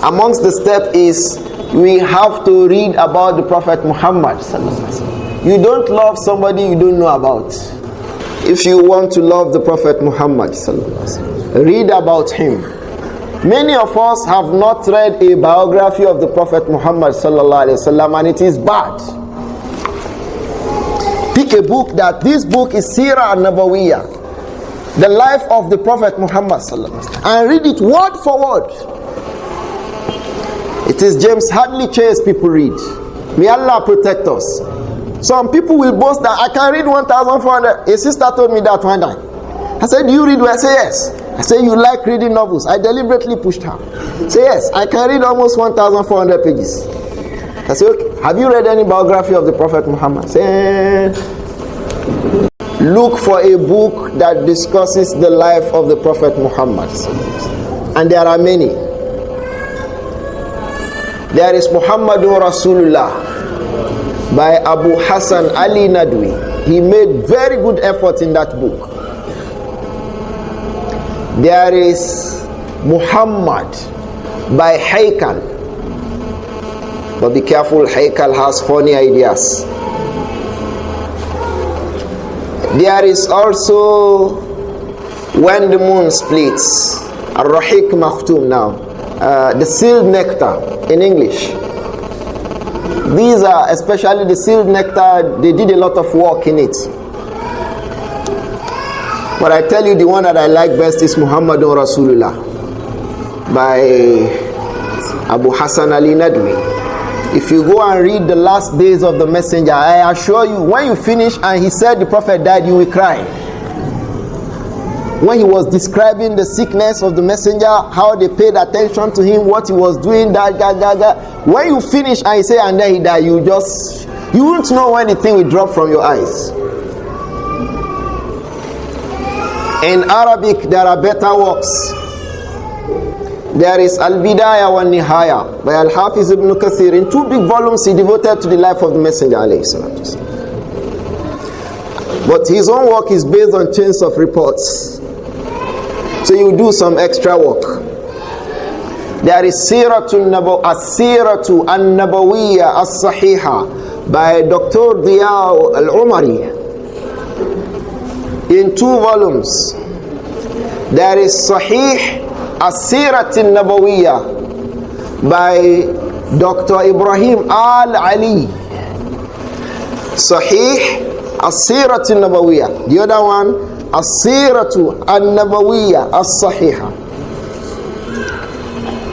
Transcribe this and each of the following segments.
Amongst the steps is we have to read about the Prophet Muhammad. You don't love somebody you don't know about. If you want to love the Prophet Muhammad, read about him. Many of us have not read a biography of the Prophet Muhammad and it is bad. Pick a book that this book is Sirah an-Nabawiyah, the life of the Prophet Muhammad, and read it word for word. It is James Hadley Chase people read. May Allah protect us. Some people will boast that I can read 1,400. A sister told me that one time. I said, do you read? I say yes. I said, you like reading novels? I deliberately pushed her. Say yes, I can read almost 1,400 pages. I said, okay. Have you read any biography of the Prophet Muhammad? Say, look for a book that discusses the life of the Prophet Muhammad. And there are many. There is Muhammadun Rasulullah by Abu Hassan Ali Nadwi. He made very good effort in that book. There is Muhammad by Haykal. But be careful, Haykal has funny ideas. There is also When the Moon Splits, Ar-Rahiq Makhtum now. The Sealed Nectar in English. These are, especially the Sealed Nectar, they did a lot of work in it. But I tell you, the one that I like best is Muhammadun Rasulullah by Abu Hassan Ali Nadwi. If you go and read the last days of the messenger, I assure you, when you finish and he said the prophet died, you will cry. When he was describing the sickness of the messenger, how they paid attention to him, what he was doing, when you finish and he say, and then he died, you won't know when the thing will drop from your eyes. In Arabic, there are better works. There is Al-Bidayah wa Nihaya by Al-Hafiz ibn Kathir. In 2 big volumes, he devoted to the life of the messenger, alayhi salatu. But his own work is based on chains of reports. So you do some extra work. There is Siratu an-Nabawiyya as-Sahiha by Dr. Diya al-Umari in 2 volumes. There is Sahih as-Sirat an-Nabawiyya by Dr. Ibrahim al-Ali. Sahih as-Sirat an-Nabawiyya. The other one, As-Siratu an-Nabawiyya as-Sahiha.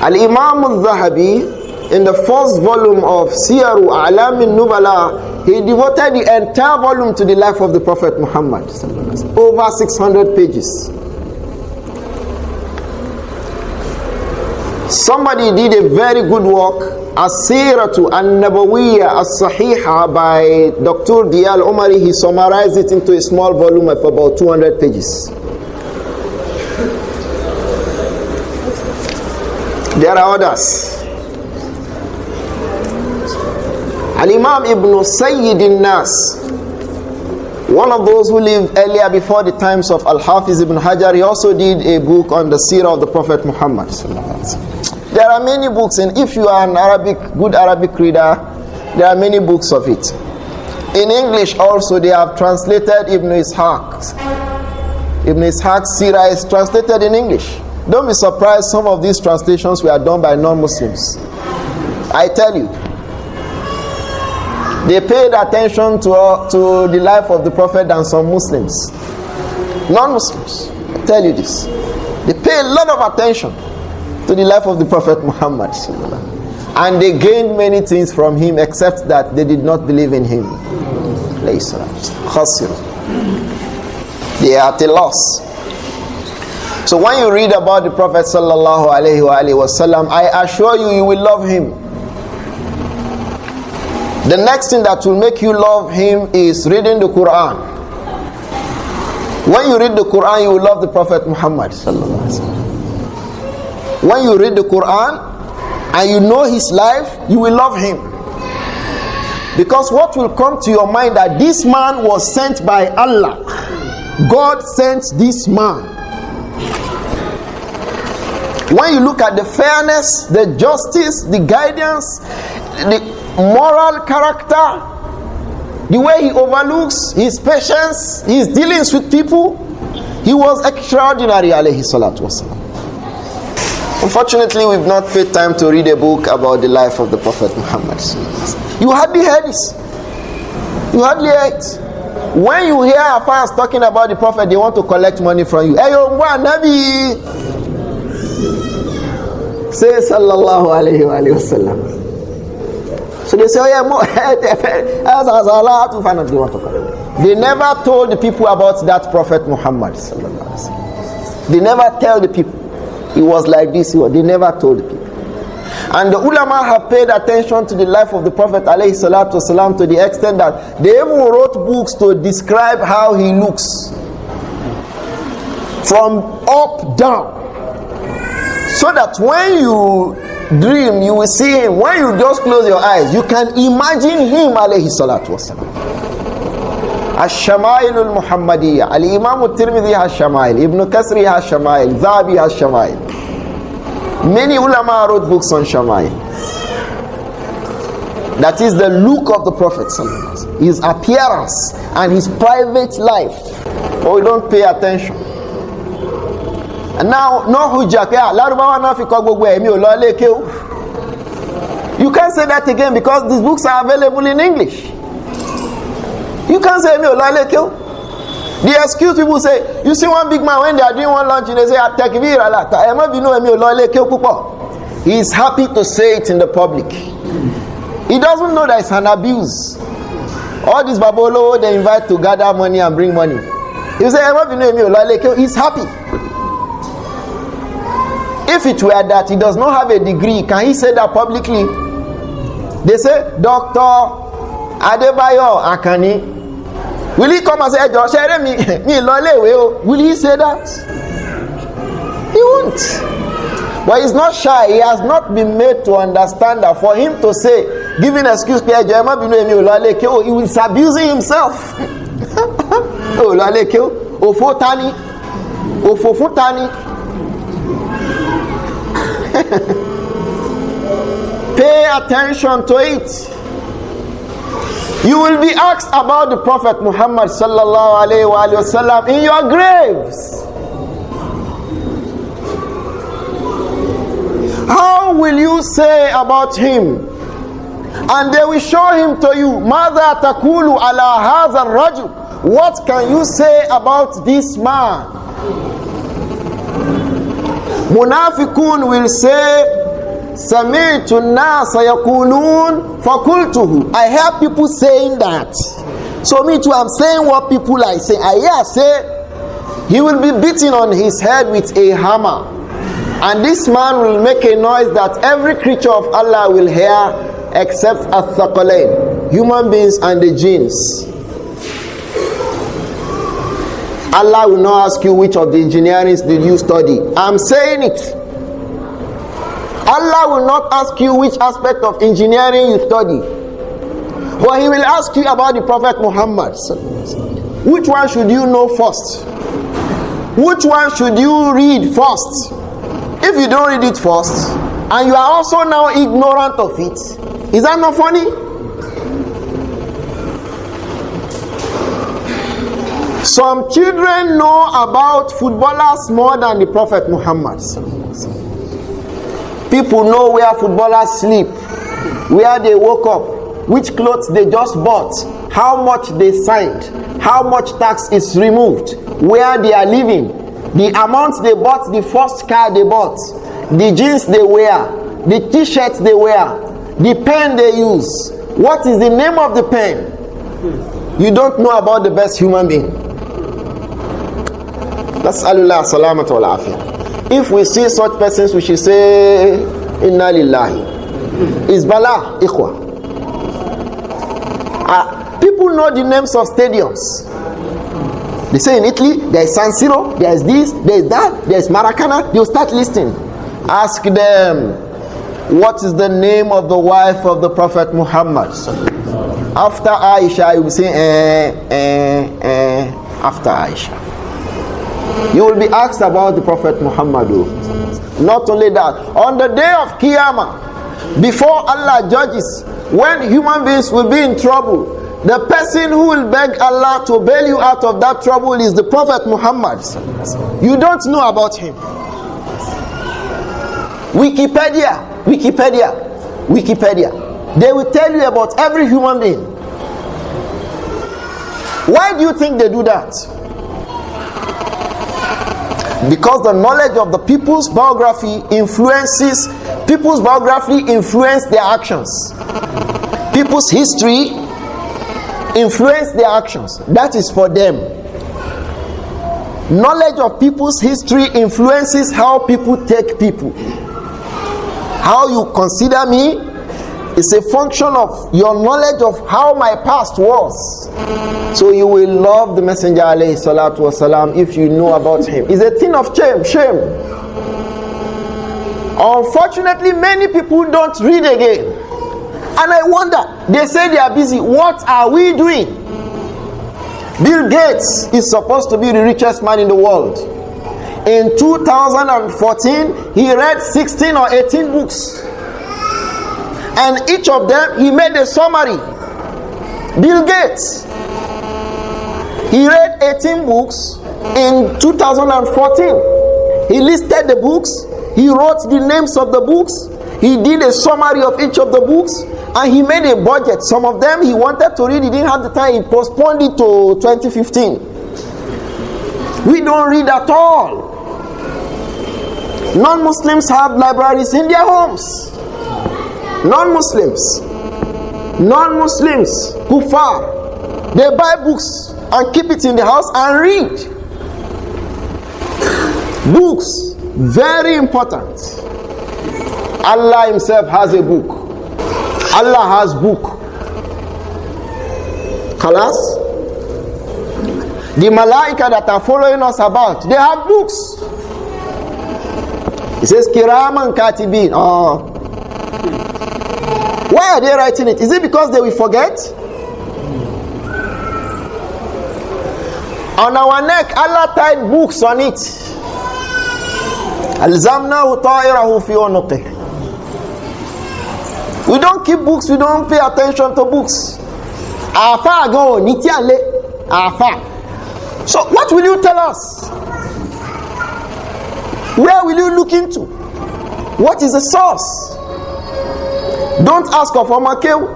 Al-Imam al-Zahabi, in the first volume of Siyaru A'lam al-Nubala, he devoted the entire volume to the life of the Prophet Muhammad. Over 600 pages. Somebody did a very good work, As-Siratu an-Nabawiyya as-Sahiha by Dr. Diyal Umari. He summarized it into a small volume of about 200 pages. There are others. Al-Imam Ibn Sayyid al-Nas, one of those who lived earlier before the times of Al-Hafiz ibn Hajar, he also did a book on the seerah of the Prophet Muhammad. There are many books, and if you are an good Arabic reader, there are many books of it. In English also, they have translated Ibn Ishaq. Ibn Ishaq's seerah is translated in English. Don't be surprised, some of these translations were done by non-Muslims. I tell you. They paid attention to the life of the Prophet than some Muslims. Non-Muslims. I tell you this. They pay a lot of attention to the life of the Prophet Muhammad. And they gained many things from him, except that they did not believe in him. They are at a loss. So when you read about the Prophet sallallahu alaihi wasallam, I assure you, you will love him. The next thing that will make you love him is reading the Quran. When you read the Quran, you will love the Prophet Muhammad sallallahu alaihi wasallam. When you read the Quran and you know his life, you will love him. Because what will come to your mind that this man was sent by Allah. God sent this man. When you look at the fairness, the justice, the guidance, the moral character, the way he overlooks, his patience, his dealings with people, he was extraordinary, alayhi salatu wasalam. Unfortunately, we've not paid time to read a book about the life of the Prophet Muhammad. You hardly heard this. You hardly hear it. When you hear Afars talking about the Prophet, they want to collect money from you. Hey, yo, Nabi, say sallallahu alayhi wa sallam. So they say, oh yeah, they never told the people about that Prophet Muhammad. They never tell the people. He was like this. They never told the people. And the ulama have paid attention to the life of the Prophet ﷺ to the extent that they even wrote books to describe how he looks. From up down. So that when you dream, you will see him. When you just close your eyes, you can imagine him alayhi salatu wasalam. Ash-Shama'il al-Muhammadiyya. Al-Imam al-Tirmidhi has Shama'il. Ibn Kasri has Shama'il. Zahabi has Shama'il. Many ulama wrote books on Shama'il. That is the look of the Prophet, his appearance and his private life. But we don't pay attention. And now, no hujjah. You can't say that again because these books are available in English. You can't say the excuse people say, you see one big man when they are doing one lunch and they say, he is happy to say it in the public. He doesn't know that it's an abuse. All these babolo they invite to gather money and bring money. He say, he's happy. If it were that he does not have a degree, can he say that publicly? They say, Dr. Adebayo Akani. Will he come and say, will he say that? He won't. But he's not shy. He has not been made to understand that for him to say, giving excuse, he is abusing himself. Pay attention to it. You will be asked about the Prophet Muhammad sallallahu alaihi wasallam in your graves. How will you say about him? And they will show him to you. Mada takulu ala hadha ar-rajul. What can you say about this man? Munafiqun will say, Sami'tu an-nasa yaqulun faqultuhu. I hear people saying that. So me too, I'm saying what people are saying. I hear say he will be beaten on his head with a hammer. And this man will make a noise that every creature of Allah will hear except ath-thaqalain, human beings and the jinns. Allah will not ask you which of the engineering did you study. I'm saying it. Allah will not ask you which aspect of engineering you study. But he will ask you about the Prophet Muhammad. Which one should you know first? Which one should you read first? If you don't read it first, and you are also now ignorant of it, is that not funny? Some children know about footballers more than the Prophet Muhammad. People know where footballers sleep, where they woke up, which clothes they just bought, how much they signed, how much tax is removed, where they are living, the amount they bought, the first car they bought, the jeans they wear, the t-shirts they wear, the pen they use. What is the name of the pen? You don't know about the best human being. Nas'alullah salamata wal afiyah. If we see such persons, we should say, Inna lillahi. It's bala, ikhwa. People know the names of stadiums. They say in Italy, there is San Siro, there is this, there is that, there is Maracana. They will start listing. Ask them, what is the name of the wife of the Prophet Muhammad? After Aisha, you will say, after Aisha. You will be asked about the Prophet Muhammad. Not only that, on the day of Qiyamah, before Allah judges, when human beings will be in trouble, the person who will beg Allah to bail you out of that trouble is the Prophet Muhammad. You don't know about him. Wikipedia. They will tell you about every human being. Why do you think they do that? Because the knowledge of the people's biography influence their actions. People's history influence their actions. That is for them. Knowledge of people's history influences how people take people. How you consider me is a function of your knowledge of how my past was. So you will love the Messenger alayhi salatu wasalam if you know about him. It's a thing of shame. Unfortunately, many people don't read again. And I wonder, they say they are busy. What are we doing? Bill Gates is supposed to be the richest man in the world. In 2014, he read 16 or 18 books. And each of them, he made a summary. Bill Gates, he read 18 books in 2014. He listed the books. He wrote the names of the books. He did a summary of each of the books. And he made a budget. Some of them he wanted to read. He didn't have the time. He postponed it to 2015. We don't read at all. Non-Muslims have libraries in their homes. Non-Muslims, kuffar, they buy books and keep it in the house and read. Books, very important. Allah himself has a book. Allah has book. Khalas? The malaika that are following us about, they have books. It says Kiraman Katibin. Oh. Why are they writing it? Is it because they will forget? On our neck, Allah tied books on it. Alzamnahu ta'irahu fi unuqih. We don't keep books, we don't pay attention to books. Afa go nitiale afa. So what will you tell us? Where will you look into? What is the source? Don't ask of Omakew.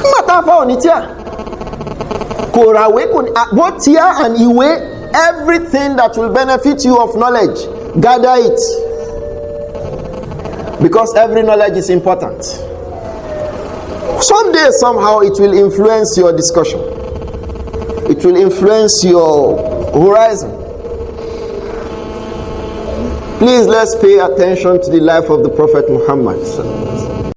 Matafa onitia. Korawe both here and iwe, everything that will benefit you of knowledge, gather it. Because every knowledge is important. Someday, somehow, it will influence your discussion. It will influence your horizon. Please, let's pay attention to the life of the Prophet Muhammad.